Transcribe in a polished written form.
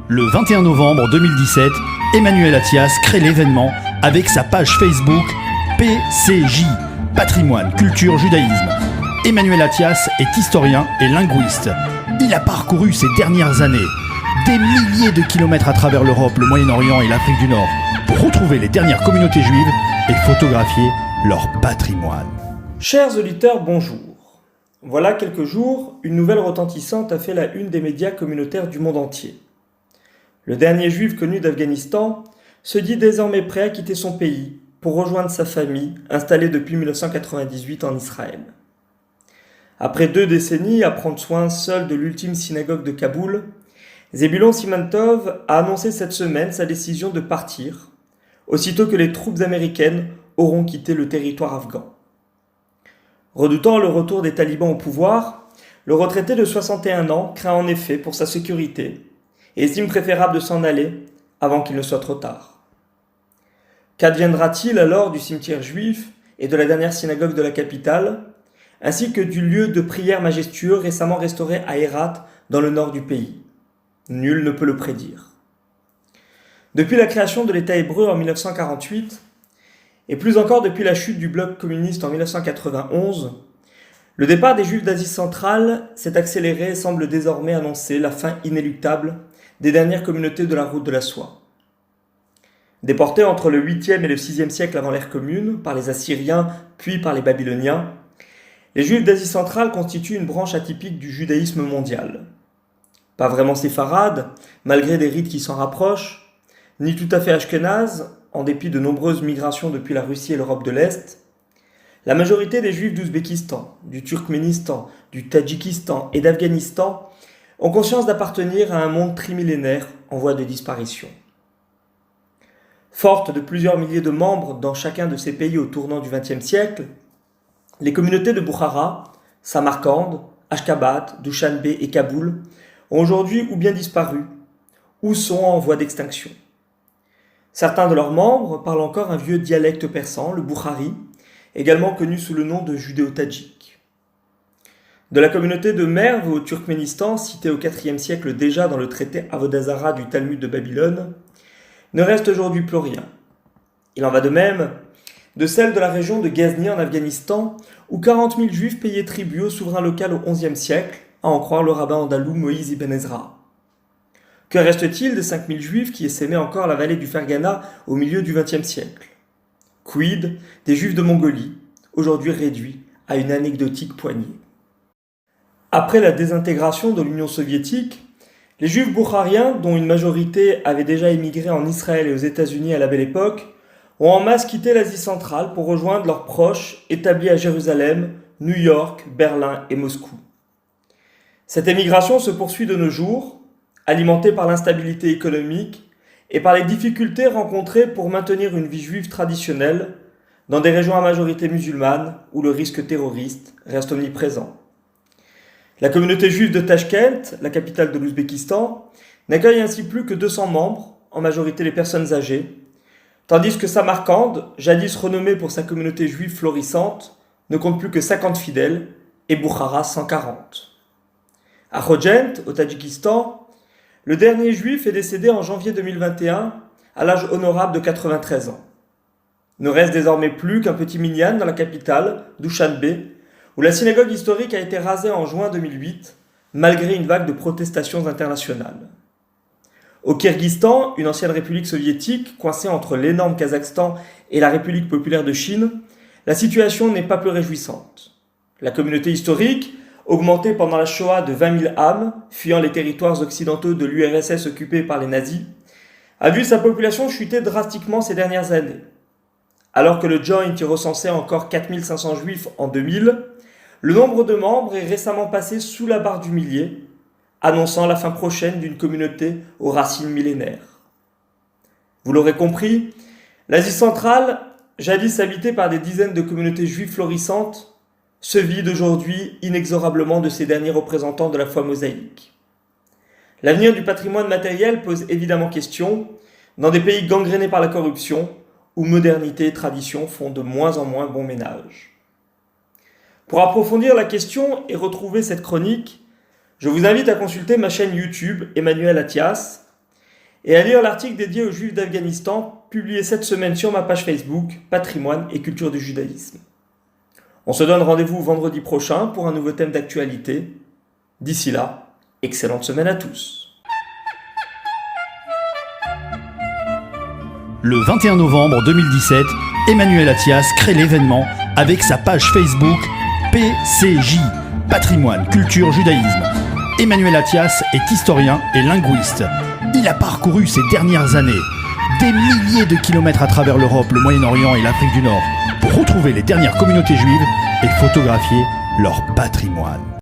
Le 21 novembre 2017, Emmanuel Attias crée l'événement avec sa page Facebook PCJ, Patrimoine, Culture, Judaïsme. Emmanuel Attias est historien et linguiste. Il a parcouru ces dernières années des milliers de kilomètres à travers l'Europe, le Moyen-Orient et l'Afrique du Nord pour retrouver les dernières communautés juives et photographier leur patrimoine. Chers auditeurs, bonjour. Voilà quelques jours, une nouvelle retentissante a fait la une des médias communautaires du monde entier. Le dernier juif connu d'Afghanistan se dit désormais prêt à quitter son pays pour rejoindre sa famille installée depuis 1998 en Israël. Après 2 décennies à prendre soin seul de l'ultime synagogue de Kaboul, Zebulon Simantov a annoncé cette semaine sa décision de partir, aussitôt que les troupes américaines auront quitté le territoire afghan. Redoutant le retour des talibans au pouvoir, le retraité de 61 ans craint en effet pour sa sécurité et estime préférable de s'en aller avant qu'il ne soit trop tard. Qu'adviendra-t-il alors du cimetière juif et de la dernière synagogue de la capitale, ainsi que du lieu de prière majestueux récemment restauré à Hérat dans le nord du pays? Nul ne peut le prédire. Depuis la création de l'État hébreu en 1948, et plus encore depuis la chute du bloc communiste en 1991, le départ des Juifs d'Asie centrale s'est accéléré et semble désormais annoncer la fin inéluctable des dernières communautés de la route de la soie. Déportés entre le 8e et le 6e siècle avant l'ère commune par les Assyriens puis par les Babyloniens, les Juifs d'Asie centrale constituent une branche atypique du judaïsme mondial. Pas vraiment séfarade, malgré des rites qui s'en rapprochent, ni tout à fait ashkénaze, en dépit de nombreuses migrations depuis la Russie et l'Europe de l'Est, la majorité des Juifs d'Ouzbékistan, du Turkménistan, du Tadjikistan et d'Afghanistan ont conscience d'appartenir à un monde trimillénaire en voie de disparition. Fortes de plusieurs milliers de membres dans chacun de ces pays au tournant du XXe siècle, les communautés de Bukhara, Samarcande, Ashgabat, Dushanbe et Kaboul ont aujourd'hui ou bien disparu, ou sont en voie d'extinction. Certains de leurs membres parlent encore un vieux dialecte persan, le Bukhari, également connu sous le nom de judéo-tadjik. De la communauté de Merv au Turkménistan, citée au IVe siècle déjà dans le traité Avodah Zara du Talmud de Babylone, ne reste aujourd'hui plus rien. Il en va de même de celle de la région de Ghazni en Afghanistan, où 40 000 juifs payaient tribut au souverain local au XIe siècle, à en croire le rabbin andalou Moïse ibn Ezra. Que reste-t-il des 5 000 juifs qui essaimaient encore la vallée du Fergana au milieu du XXe siècle? Quid des juifs de Mongolie, aujourd'hui réduits à une anecdotique poignée? Après la désintégration de l'Union soviétique, les juifs boukhariens, dont une majorité avait déjà émigré en Israël et aux États-Unis à la belle époque, ont en masse quitté l'Asie centrale pour rejoindre leurs proches établis à Jérusalem, New York, Berlin et Moscou. Cette émigration se poursuit de nos jours, alimentée par l'instabilité économique et par les difficultés rencontrées pour maintenir une vie juive traditionnelle dans des régions à majorité musulmane où le risque terroriste reste omniprésent. La communauté juive de Tachkent, la capitale de l'Ouzbékistan, n'accueille ainsi plus que 200 membres, en majorité les personnes âgées, tandis que Samarcande, jadis renommée pour sa communauté juive florissante, ne compte plus que 50 fidèles et Bukhara 140. À Khojent, au Tadjikistan, le dernier juif est décédé en janvier 2021 à l'âge honorable de 93 ans. Ne reste désormais plus qu'un petit minyan dans la capitale, Dushanbe, où la synagogue historique a été rasée en juin 2008, malgré une vague de protestations internationales. Au Kirghizistan, une ancienne république soviétique, coincée entre l'énorme Kazakhstan et la République populaire de Chine, la situation n'est pas plus réjouissante. La communauté historique, augmentée pendant la Shoah de 20 000 âmes, fuyant les territoires occidentaux de l'URSS occupés par les nazis, a vu sa population chuter drastiquement ces dernières années. Alors que le Joint y recensait encore 4 500 juifs en 2000, le nombre de membres est récemment passé sous la barre du millier, annonçant la fin prochaine d'une communauté aux racines millénaires. Vous l'aurez compris, l'Asie centrale, jadis habitée par des dizaines de communautés juives florissantes, se vide aujourd'hui inexorablement de ses derniers représentants de la foi mosaïque. L'avenir du patrimoine matériel pose évidemment question dans des pays gangrénés par la corruption, où modernité et tradition font de moins en moins bon ménage. Pour approfondir la question et retrouver cette chronique, je vous invite à consulter ma chaîne YouTube Emmanuel Attias, et à lire l'article dédié aux Juifs d'Afghanistan, publié cette semaine sur ma page Facebook, Patrimoine et culture du judaïsme. On se donne rendez-vous vendredi prochain pour un nouveau thème d'actualité. D'ici là, excellente semaine à tous. Le 21 novembre 2017, Emmanuel Attias crée l'événement avec sa page Facebook PCJ, Patrimoine, Culture, Judaïsme. Emmanuel Attias est historien et linguiste. Il a parcouru ces dernières années des milliers de kilomètres à travers l'Europe, le Moyen-Orient et l'Afrique du Nord pour retrouver les dernières communautés juives et photographier leur patrimoine.